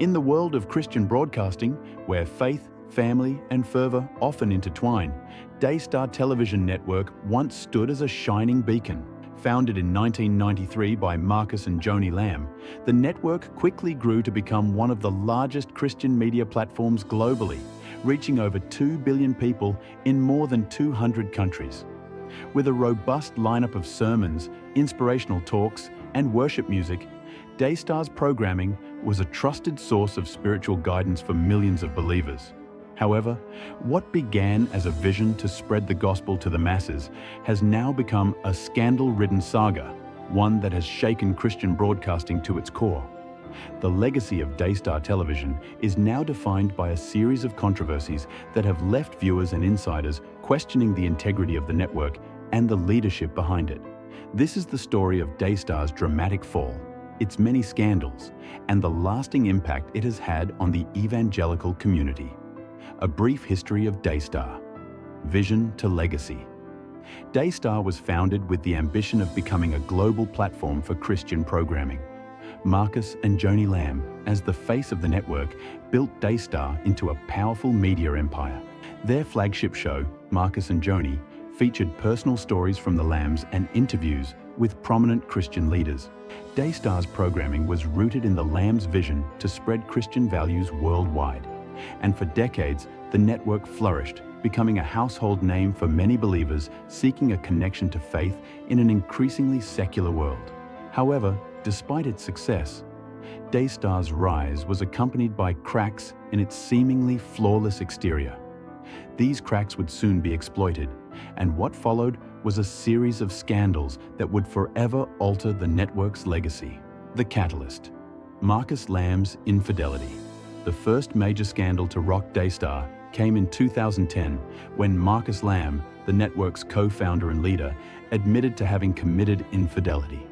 In the world of Christian broadcasting, where faith, family, and fervor often intertwine, Daystar Television Network once stood as a shining beacon. Founded in 1993 by Marcus and Joni Lamb, the network quickly grew to become one of the largest Christian media platforms globally, reaching over 2 billion people in more than 200 countries. With a robust lineup of sermons, inspirational talks, and worship music, Daystar's programming was a trusted source of spiritual guidance for millions of believers. However, what began as a vision to spread the gospel to the masses has now become a scandal-ridden saga, one that has shaken Christian broadcasting to its core. The legacy of Daystar Television is now defined by a series of controversies that have left viewers and insiders questioning the integrity of the network and the leadership behind it. This is the story of Daystar's dramatic fall, its many scandals, and the lasting impact it has had on the evangelical community. A brief history of Daystar. Vision to legacy. Daystar was founded with the ambition of becoming a global platform for Christian programming. Marcus and Joni Lamb, as the face of the network, built Daystar into a powerful media empire. Their flagship show, Marcus and Joni, featured personal stories from the Lambs and interviews with prominent Christian leaders. Daystar's programming was rooted in the Lambs' vision to spread Christian values worldwide. And for decades, the network flourished, becoming a household name for many believers seeking a connection to faith in an increasingly secular world. However, despite its success, Daystar's rise was accompanied by cracks in its seemingly flawless exterior. These cracks would soon be exploited, and what followed was a series of scandals that would forever alter the network's legacy. The catalyst: Marcus Lamb's infidelity. The first major scandal to rock Daystar came in 2010 when Marcus Lamb, the network's co-founder and leader, admitted to having committed infidelity.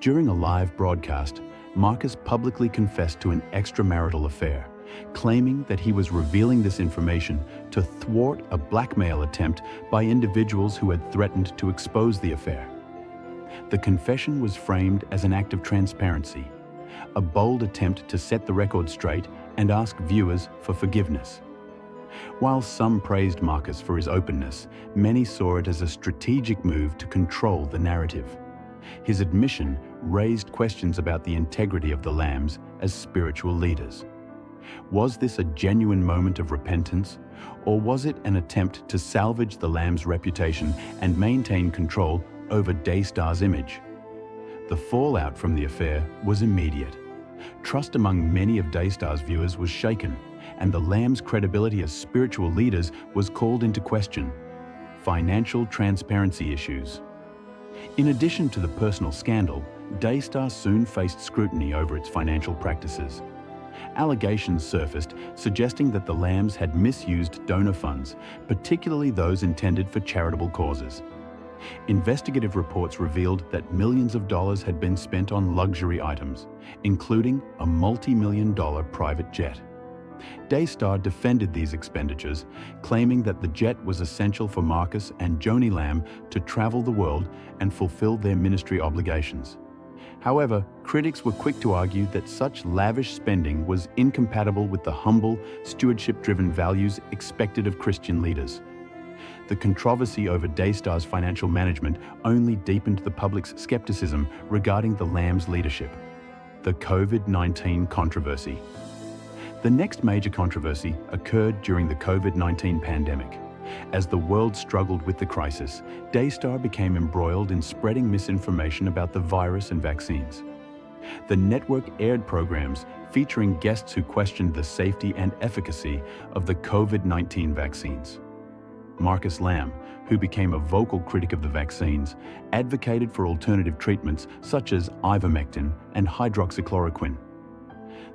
During a live broadcast, Marcus publicly confessed to an extramarital affair, claiming that he was revealing this information to thwart a blackmail attempt by individuals who had threatened to expose the affair. The confession was framed as an act of transparency, a bold attempt to set the record straight and ask viewers for forgiveness. While some praised Marcus for his openness, many saw it as a strategic move to control the narrative. His admission raised questions about the integrity of the Lambs as spiritual leaders. Was this a genuine moment of repentance, or was it an attempt to salvage the Lambs' reputation and maintain control over Daystar's image? The fallout from the affair was immediate. Trust among many of Daystar's viewers was shaken, and the Lambs' credibility as spiritual leaders was called into question. Financial transparency issues. In addition to the personal scandal, Daystar soon faced scrutiny over its financial practices. Allegations surfaced suggesting that the Lambs had misused donor funds, particularly those intended for charitable causes. Investigative reports revealed that millions of dollars had been spent on luxury items, including a multi-million-dollar private jet. Daystar defended these expenditures, claiming that the jet was essential for Marcus and Joni Lamb to travel the world and fulfill their ministry obligations. However, critics were quick to argue that such lavish spending was incompatible with the humble, stewardship-driven values expected of Christian leaders. The controversy over Daystar's financial management only deepened the public's skepticism regarding the Lambs' leadership. The COVID-19 controversy. The next major controversy occurred during the COVID-19 pandemic. As the world struggled with the crisis, Daystar became embroiled in spreading misinformation about the virus and vaccines. The network aired programs featuring guests who questioned the safety and efficacy of the COVID-19 vaccines. Marcus Lamb, who became a vocal critic of the vaccines, advocated for alternative treatments such as ivermectin and hydroxychloroquine.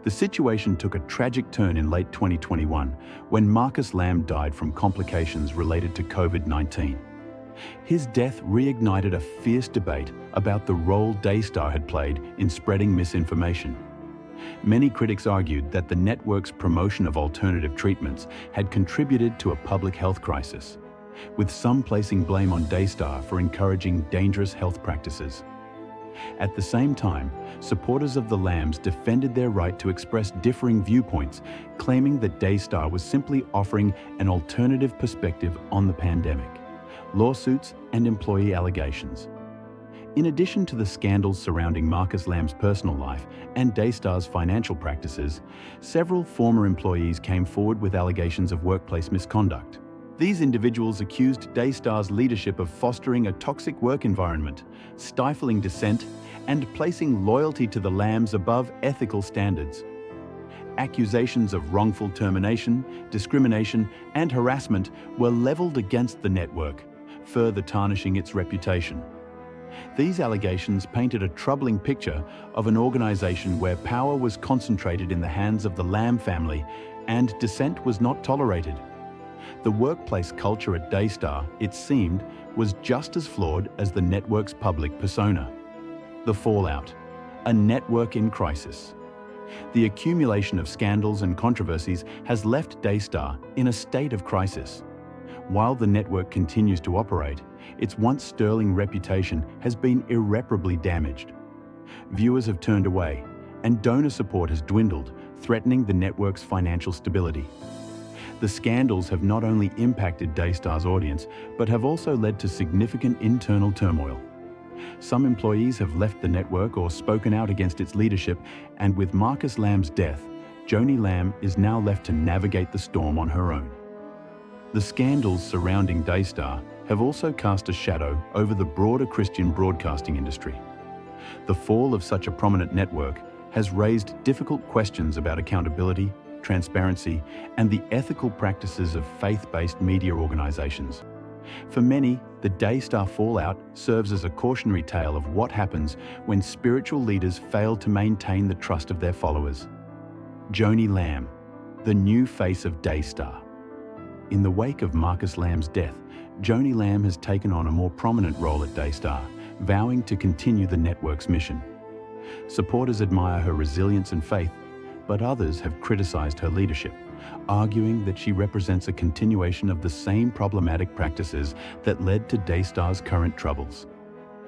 The situation took a tragic turn in late 2021 when Marcus Lamb died from complications related to COVID-19. His death reignited a fierce debate about the role Daystar had played in spreading misinformation. Many critics argued that the network's promotion of alternative treatments had contributed to a public health crisis, with some placing blame on Daystar for encouraging dangerous health practices. At the same time, supporters of the Lambs defended their right to express differing viewpoints, claiming that Daystar was simply offering an alternative perspective on the pandemic, lawsuits and employee allegations. In addition to the scandals surrounding Marcus Lamb's personal life and Daystar's financial practices, several former employees came forward with allegations of workplace misconduct. These individuals accused Daystar's leadership of fostering a toxic work environment, stifling dissent, and placing loyalty to the Lambs above ethical standards. Accusations of wrongful termination, discrimination, and harassment were leveled against the network, further tarnishing its reputation. These allegations painted a troubling picture of an organization where power was concentrated in the hands of the Lamb family and dissent was not tolerated. The workplace culture at Daystar, it seemed, was just as flawed as the network's public persona. The fallout: a network in crisis. The accumulation of scandals and controversies has left Daystar in a state of crisis. While the network continues to operate, its once sterling reputation has been irreparably damaged. Viewers have turned away, and donor support has dwindled, threatening the network's financial stability. The scandals have not only impacted Daystar's audience, but have also led to significant internal turmoil. Some employees have left the network or spoken out against its leadership, and with Marcus Lamb's death, Joni Lamb is now left to navigate the storm on her own. The scandals surrounding Daystar have also cast a shadow over the broader Christian broadcasting industry. The fall of such a prominent network has raised difficult questions about accountability, transparency, and the ethical practices of faith-based media organizations. For many, the Daystar fallout serves as a cautionary tale of what happens when spiritual leaders fail to maintain the trust of their followers. Joni Lamb, the new face of Daystar. In the wake of Marcus Lamb's death, Joni Lamb has taken on a more prominent role at Daystar, vowing to continue the network's mission. Supporters admire her resilience and faith, but others have criticized her leadership, arguing that she represents a continuation of the same problematic practices that led to Daystar's current troubles.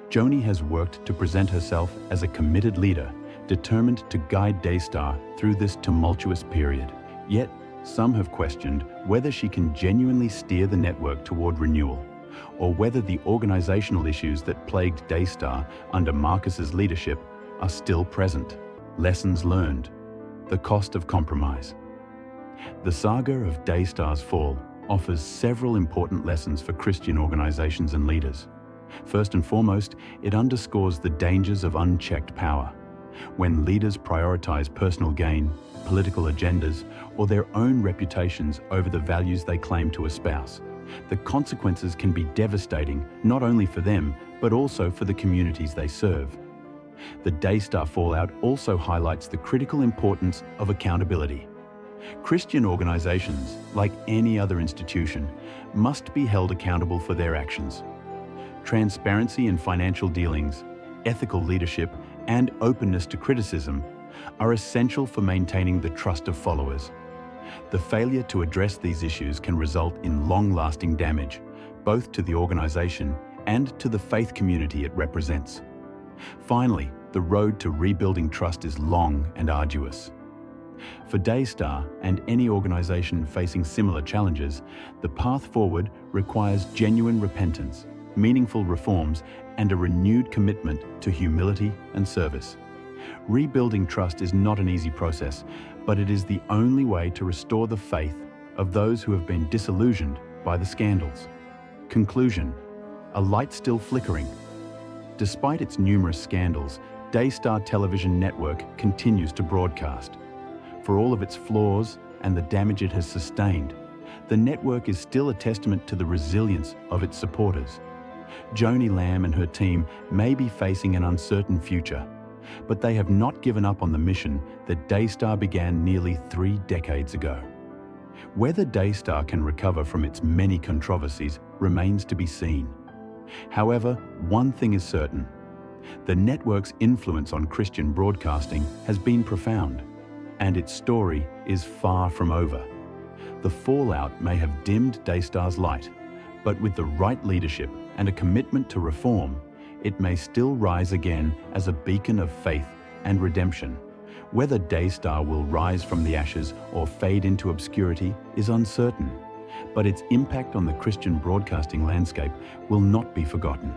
Joni has worked to present herself as a committed leader, determined to guide Daystar through this tumultuous period. Yet, some have questioned whether she can genuinely steer the network toward renewal, or whether the organizational issues that plagued Daystar under Marcus's leadership are still present. Lessons learned. The cost of compromise. The saga of Daystar's fall offers several important lessons for Christian organizations and leaders. First and foremost, it underscores the dangers of unchecked power. When leaders prioritize personal gain, political agendas, or their own reputations over the values they claim to espouse, the consequences can be devastating not only for them, but also for the communities they serve. The Daystar fallout also highlights the critical importance of accountability. Christian organizations, like any other institution, must be held accountable for their actions. Transparency in financial dealings, ethical leadership, and openness to criticism are essential for maintaining the trust of followers. The failure to address these issues can result in long-lasting damage, both to the organization and to the faith community it represents. Finally, the road to rebuilding trust is long and arduous. For Daystar and any organization facing similar challenges, the path forward requires genuine repentance, meaningful reforms, and a renewed commitment to humility and service. Rebuilding trust is not an easy process, but it is the only way to restore the faith of those who have been disillusioned by the scandals. Conclusion: a light still flickering. Despite its numerous scandals, Daystar Television Network continues to broadcast. For all of its flaws and the damage it has sustained, the network is still a testament to the resilience of its supporters. Joni Lamb and her team may be facing an uncertain future, but they have not given up on the mission that Daystar began nearly 3 decades ago. Whether Daystar can recover from its many controversies remains to be seen. However, one thing is certain: the network's influence on Christian broadcasting has been profound, and its story is far from over. The fallout may have dimmed Daystar's light, but with the right leadership and a commitment to reform, it may still rise again as a beacon of faith and redemption. Whether Daystar will rise from the ashes or fade into obscurity is uncertain, but its impact on the Christian broadcasting landscape will not be forgotten.